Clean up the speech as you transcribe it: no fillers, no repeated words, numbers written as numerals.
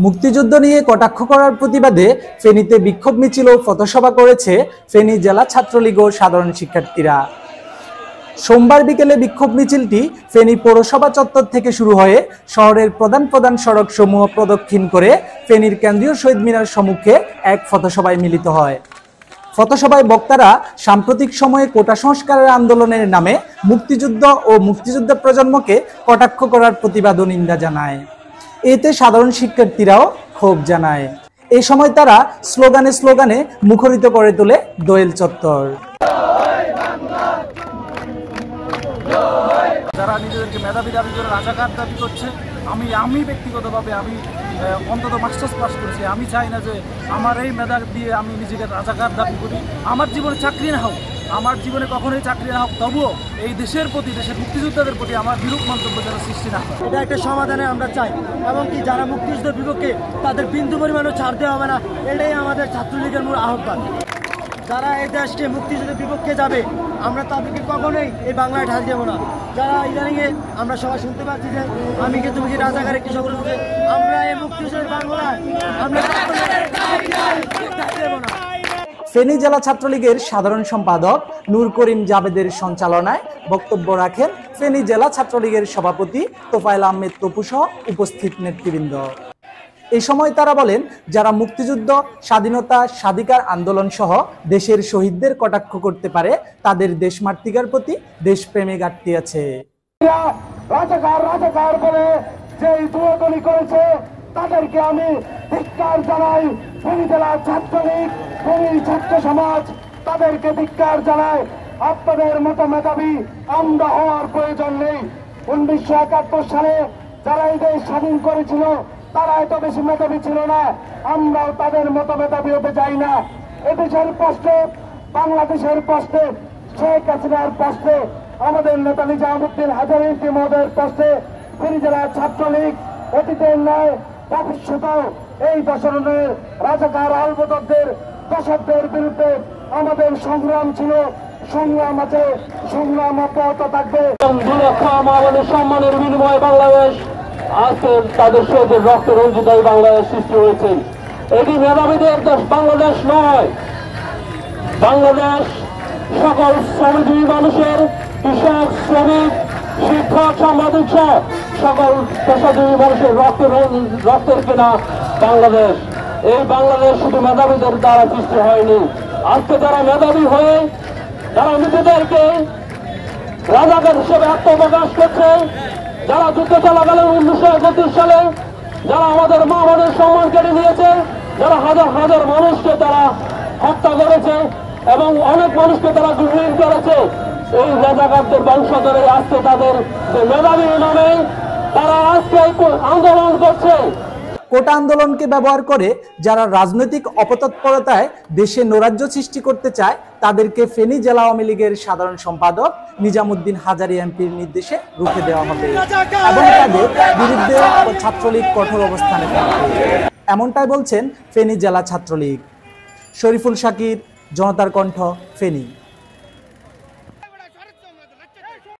মুক্তিযুদ্ধ নিয়ে কটাক্ষ করার প্রতিবাদে ফেনীতে বিক্ষোভ মিছিল ও পথসভা করেছে ফেনী জেলা ছাত্রলীগ ও সাধারণ শিক্ষার্থীরা। সোমবার বিকেলে বিক্ষোভ মিছিলটি ফেনী পৌরসভা চত্বর থেকে শুরু হয়ে শহরের প্রধান প্রধান সড়ক সমূহ প্রদক্ষিণ করে ফেনীর কেন্দ্রীয় শহীদ মিনার সম্মুখে এক পথসভায় মিলিত হয়। পথসভায় বক্তারা সাম্প্রতিক সময়ে কোটা সংস্কারের আন্দোলনের নামে মুক্তিযুদ্ধ ও মুক্তিযুদ্ধ প্রজন্মকে কটাক্ষ করার প্রতিবাদ ও নিন্দা জানায়। এতে সাধারণ শিক্ষার্থীরাও ক্ষোভ জানায়। এই সময় তারা স্লোগানে স্লোগানে মুখরিত করে তোলে দোয়েল চত্বর। যারা নিজেদেরকে মেধাবী দাবি করে রাজাকার দাবি করছে, আমি ব্যক্তিগতভাবে আমি অন্তত মাস্টার্স পাস করেছি। আমি চাই না যে আমার এই মেধা দিয়ে আমি নিজেকে রাজাকার দাবি করি। আমার জীবনে চাকরি না হোক, আমার জীবনে কখনোই চাকরি না হোক, তবুও এই দেশের প্রতি, দেশের মুক্তিযোদ্ধাদের প্রতি আমার বিরূপ মন্তব্য যেন সৃষ্টি না হয়। এটা একটা সমাধানে আমরা চাই, এবং কি যারা মুক্তিযুদ্ধের বিপক্ষে তাদের বিন্দু পরিমাণও ছাড় দেওয়া হবে না, এটাই আমাদের ছাত্রলীগের মূল আহ্বান। যারা এই দেশকে মুক্তিযুদ্ধের বিপক্ষে যাবে, আমরা তাদেরকে কখনোই এই বাংলায় ঢাল দেবো না। যারা ইদানিংয়ে আমরা সবাই শুনতে পাচ্ছি যে আমি কি তুমি কি রাজাকারের কৃষক, আমরা এই মুক্তিযুদ্ধের বাংলায় আমরা দেবো না। ফেনী জেলা ছাত্রলীগের সাধারণ সম্পাদক নূর করিম জাবেদের সঞ্চালনায় বক্তব্য রাখেন ফেনী জেলা ছাত্রলীগের সভাপতি তোফায়েল আহমেদ তপু সহ উপস্থিত নেতৃবৃন্দ। এই সময় তারা বলেন, যারা মুক্তিযুদ্ধ, স্বাধীনতা, স্বাধিকার আন্দোলন সহ দেশের শহীদদের কটাক্ষ করতে পারে, তাদের দেশমাতৃকার প্রতি দেশপ্রেমে ঘাটতি আছে। রাজাকার বলে যেই দুয়াদলি করেছে তাদেরকে আমি ধিক্কার জানাই। ফেনী জেলা ছাত্রলীগ, ফেনী ছাত্র সমাজ তাদেরকে ধিক্কার জানায়। আপনাদের মতো মেধাবী আমরা হওয়ার প্রয়োজন নেই। 1971 সালে যারা এই দেশ স্বাধীন করেছিল তারা এত বেশি মেধাবী ছিল না, আমরাও তাদের মতো মেধাবী হতে চাই না। এদেশের প্রশ্নে, বাংলাদেশের প্রশ্নে, শেখ হাসিনার প্রশ্নে, আমাদের নেতা নিজামুদ্দিন হাজারী মহোদয়ের প্রশ্নে ফেনী জেলা ছাত্রলীগ অতীতের ন্যায় ভবিষ্যতেও এই ধরনের রাজাকার আলবদরদের দশকদের বিরুদ্ধে আমাদের সংগ্রাম ছিল, সংগ্রাম আছে, সংগ্রাম অব্যাহত থাকবে। 2 লক্ষ আমাদের সম্মানের বিনিময়ে বাংলাদেশ আজকে তাদের শহীদের রক্ত রঞ্জিত বাংলাদেশ সৃষ্টি হয়েছে। এটি মেধাবীদের দেশ বাংলাদেশ নয়। বাংলাদেশ সকল শ্রমজীবী মানুষের, কৃষক, শ্রমিক, শিক্ষক, সাংবাদিক সহ সকল পেশাজীবী মানুষের রক্তের কেনা বাংলাদেশ। এই বাংলাদেশ শুধু মেধাবীদের দ্বারা সৃষ্টি হয়নি। আজকে যারা মেধাবী হয়ে যারা নিজেদেরকে রাজাকার হিসেবে আত্মপ্রকাশ করছে, যারা যুদ্ধ চলাকালীন 1931 সালে যারা আমাদের মা বোনের সম্মান কেড়ে নিয়েছে, যারা হাজার হাজার মানুষকে তারা হত্যা করেছে এবং অনেক মানুষকে তারা গুম করেছে, এই রাজাকারদের বংশধরে আজকে তাদের মেধাবী নামে তারা আজকে আন্দোলন করছে। কোটা আন্দোলনকে ব্যবহার করে যারা রাজনৈতিক অপতৎপরতায় দেশে নৈরাজ্য সৃষ্টি করতে চায়, তাদেরকে ফেনী জেলা আওয়ামী লীগের সাধারণ সম্পাদক নিজামুদ্দিন হাজারী এমপির নির্দেশে রুখে দেওয়া হবে এবং তাদের বিরুদ্ধে ছাত্রলীগ কঠোর অবস্থানে থাকবে, এমনটাই বলছেন ফেনী জেলা ছাত্রলীগ। শরীফুল শাকির, জনতার কণ্ঠ, ফেনী।